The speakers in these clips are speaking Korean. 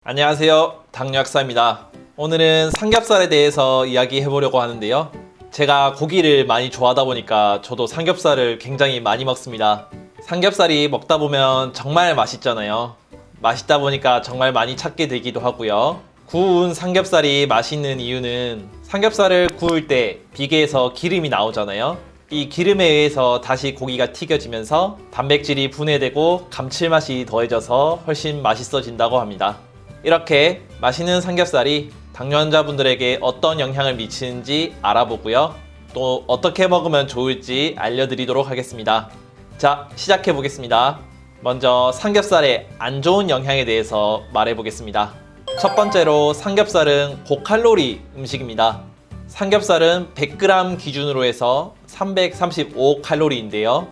안녕하세요, 당뇨학사입니다. 오늘은 삼겹살에 대해서 이야기해 보려고 하는데요. 제가 고기를 많이 좋아하다 보니까 저도 삼겹살을 굉장히 많이 먹습니다. 삼겹살이 먹다 보면 정말 맛있잖아요. 맛있다 보니까 정말 많이 찾게 되기도 하고요. 구운 삼겹살이 맛있는 이유는 삼겹살을 구울 때 비계에서 기름이 나오잖아요. 이 기름에 의해서 다시 고기가 튀겨지면서 단백질이 분해되고 감칠맛이 더해져서 훨씬 맛있어진다고 합니다. 이렇게 맛있는 삼겹살이 당뇨 환자분들에게 어떤 영향을 미치는지 알아보고요. 또 어떻게 먹으면 좋을지 알려드리도록 하겠습니다. 자, 시작해 보겠습니다. 먼저 삼겹살의 안 좋은 영향에 대해서 말해 보겠습니다. 첫 번째로 삼겹살은 고칼로리 음식입니다. 삼겹살은 100g 기준으로 해서 335칼로리인데요.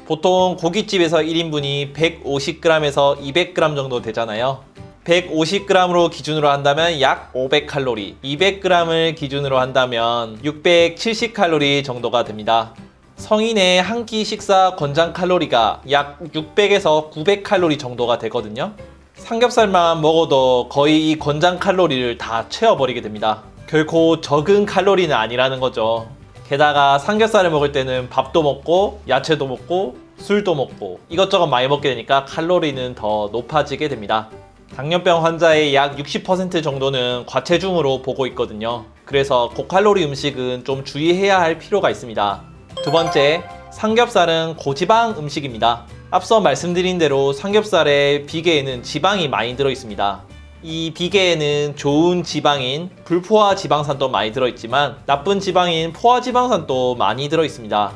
보통 고깃집에서 1인분이 150g에서 200g 정도 되잖아요. 150g으로 기준으로 한다면 약 500칼로리, 200g을 기준으로 한다면 670칼로리 정도가 됩니다. 성인의 한 끼 식사 권장 칼로리가 약 600에서 900칼로리 정도가 되거든요. 삼겹살만 먹어도 거의 이 권장 칼로리를 다 채워버리게 됩니다. 결코 적은 칼로리는 아니라는 거죠. 게다가 삼겹살을 먹을 때는 밥도 먹고 야채도 먹고 술도 먹고 이것저것 많이 먹게 되니까 칼로리는 더 높아지게 됩니다. 당뇨병 환자의 약 60% 정도는 과체중으로 보고 있거든요. 그래서 고칼로리 음식은 좀 주의해야 할 필요가 있습니다. 두 번째, 삼겹살은 고지방 음식입니다. 앞서 말씀드린 대로 삼겹살의 비계에는 지방이 많이 들어있습니다. 이 비계에는 좋은 지방인 불포화 지방산도 많이 들어있지만 나쁜 지방인 포화 지방산도 많이 들어있습니다.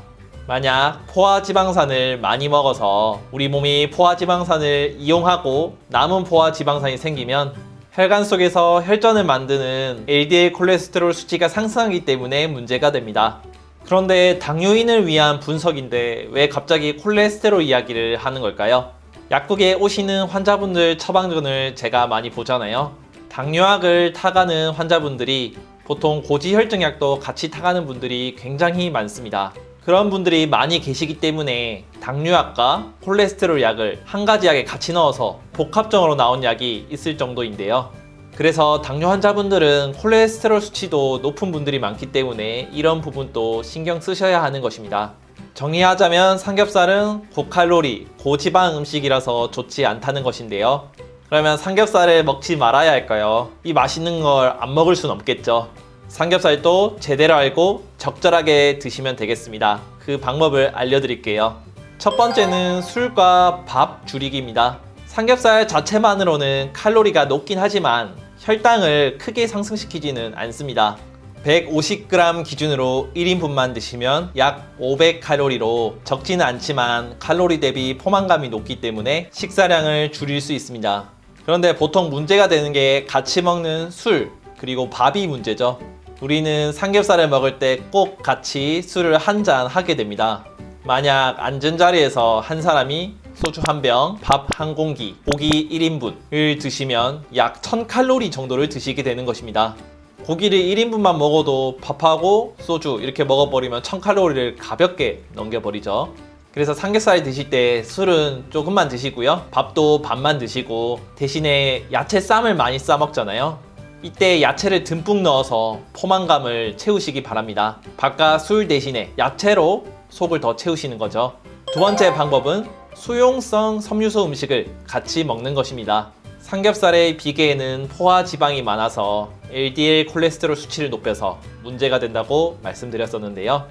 만약 포화지방산을 많이 먹어서 우리 몸이 포화지방산을 이용하고 남은 포화지방산이 생기면 혈관 속에서 혈전을 만드는 LDL 콜레스테롤 수치가 상승하기 때문에 문제가 됩니다. 그런데 당뇨인을 위한 분석인데 왜 갑자기 콜레스테롤 이야기를 하는 걸까요? 약국에 오시는 환자분들 처방전을 제가 많이 보잖아요. 당뇨약을 타가는 환자분들이 보통 고지혈증약도 같이 타가는 분들이 굉장히 많습니다. 그런 분들이 많이 계시기 때문에 당뇨약과 콜레스테롤 약을 한 가지 약에 같이 넣어서 복합적으로 나온 약이 있을 정도인데요. 그래서 당뇨 환자분들은 콜레스테롤 수치도 높은 분들이 많기 때문에 이런 부분도 신경 쓰셔야 하는 것입니다. 정리하자면 삼겹살은 고칼로리, 고지방 음식이라서 좋지 않다는 것인데요. 그러면 삼겹살을 먹지 말아야 할까요? 이 맛있는 걸 안 먹을 순 없겠죠. 삼겹살도 제대로 알고 적절하게 드시면 되겠습니다. 그 방법을 알려드릴게요. 첫 번째는 술과 밥 줄이기입니다. 삼겹살 자체만으로는 칼로리가 높긴 하지만 혈당을 크게 상승시키지는 않습니다. 150g 기준으로 1인분만 드시면 약 500칼로리로 적지는 않지만 칼로리 대비 포만감이 높기 때문에 식사량을 줄일 수 있습니다. 그런데 보통 문제가 되는 게 같이 먹는 술 그리고 밥이 문제죠. 우리는 삼겹살을 먹을 때 꼭 같이 술을 한 잔 하게 됩니다. 만약 앉은 자리에서 한 사람이 소주 한 병, 밥 한 공기, 고기 1인분을 드시면 약 1000칼로리 정도를 드시게 되는 것입니다. 고기를 1인분만 먹어도 밥하고 소주 이렇게 먹어버리면 1000칼로리를 가볍게 넘겨버리죠. 그래서 삼겹살 드실 때 술은 조금만 드시고요. 밥도 반만 드시고 대신에 야채 쌈을 많이 싸 먹잖아요. 이때 야채를 듬뿍 넣어서 포만감을 채우시기 바랍니다. 밥과 술 대신에 야채로 속을 더 채우시는 거죠. 두 번째 방법은 수용성 섬유소 음식을 같이 먹는 것입니다. 삼겹살의 비계에는 포화 지방이 많아서 LDL 콜레스테롤 수치를 높여서 문제가 된다고 말씀드렸었는데요.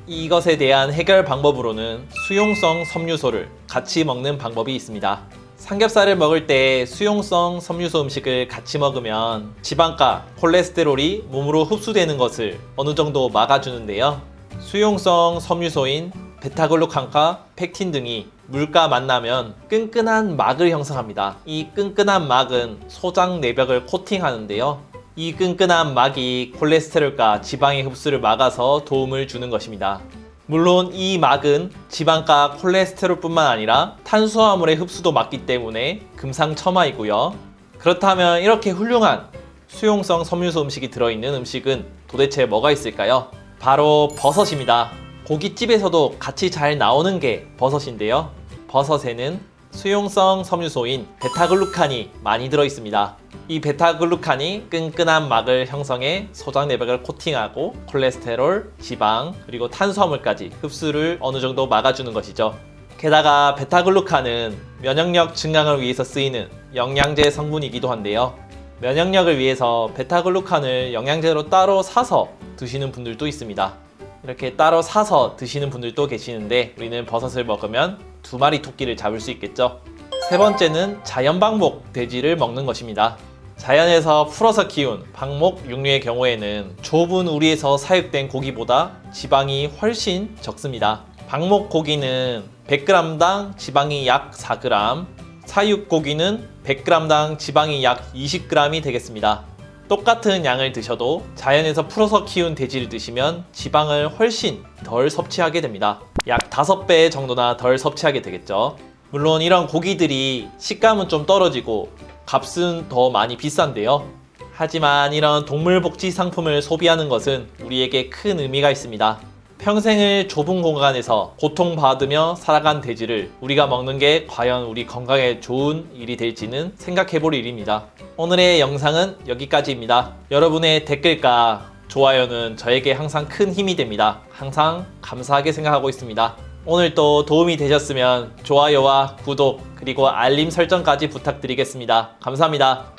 이것에 대한 해결 방법으로는 수용성 섬유소를 같이 먹는 방법이 있습니다. 삼겹살을 먹을 때 수용성 섬유소 음식을 같이 먹으면 지방과 콜레스테롤이 몸으로 흡수되는 것을 어느 정도 막아주는데요. 수용성 섬유소인 베타글루칸과 펙틴 등이 물과 만나면 끈끈한 막을 형성합니다. 이 끈끈한 막은 소장 내벽을 코팅하는데요. 이 끈끈한 막이 콜레스테롤과 지방의 흡수를 막아서 도움을 주는 것입니다. 물론 이 막은 지방과 콜레스테롤 뿐만 아니라 탄수화물의 흡수도 막기 때문에 금상첨화이고요. 그렇다면 이렇게 훌륭한 수용성 섬유소 음식이 들어있는 음식은 도대체 뭐가 있을까요? 바로 버섯입니다. 고깃집에서도 같이 잘 나오는 게 버섯인데요. 버섯에는 수용성 섬유소인 베타글루칸이 많이 들어있습니다. 이 베타글루칸이 끈끈한 막을 형성해 소장 내벽을 코팅하고 콜레스테롤, 지방, 그리고 탄수화물까지 흡수를 어느 정도 막아주는 것이죠. 게다가 베타글루칸은 면역력 증강을 위해서 쓰이는 영양제 성분이기도 한데요. 면역력을 위해서 베타글루칸을 영양제로 따로 사서 드시는 분들도 있습니다. 이렇게 따로 사서 드시는 분들도 계시는데 우리는 버섯을 먹으면 2마리 토끼를 잡을 수 있겠죠. 세 번째는 자연 방목 돼지를 먹는 것입니다. 자연에서 풀어서 키운 방목 육류의 경우에는 좁은 우리에서 사육된 고기보다 지방이 훨씬 적습니다. 방목 고기는 100g당 지방이 약 4g, 사육 고기는 100g당 지방이 약 20g이 되겠습니다. 똑같은 양을 드셔도 자연에서 풀어서 키운 돼지를 드시면 지방을 훨씬 덜 섭취하게 됩니다. 약 5배 정도나 덜 섭취하게 되겠죠. 물론 이런 고기들이 식감은 좀 떨어지고 값은 더 많이 비싼데요. 하지만 이런 동물복지 상품을 소비하는 것은 우리에게 큰 의미가 있습니다. 평생을 좁은 공간에서 고통받으며 살아간 돼지를 우리가 먹는 게 과연 우리 건강에 좋은 일이 될지는 생각해볼 일입니다. 오늘의 영상은 여기까지입니다. 여러분의 댓글과 좋아요는 저에게 항상 큰 힘이 됩니다. 항상 감사하게 생각하고 있습니다. 오늘도 도움이 되셨으면 좋아요와 구독 그리고 알림 설정까지 부탁드리겠습니다. 감사합니다.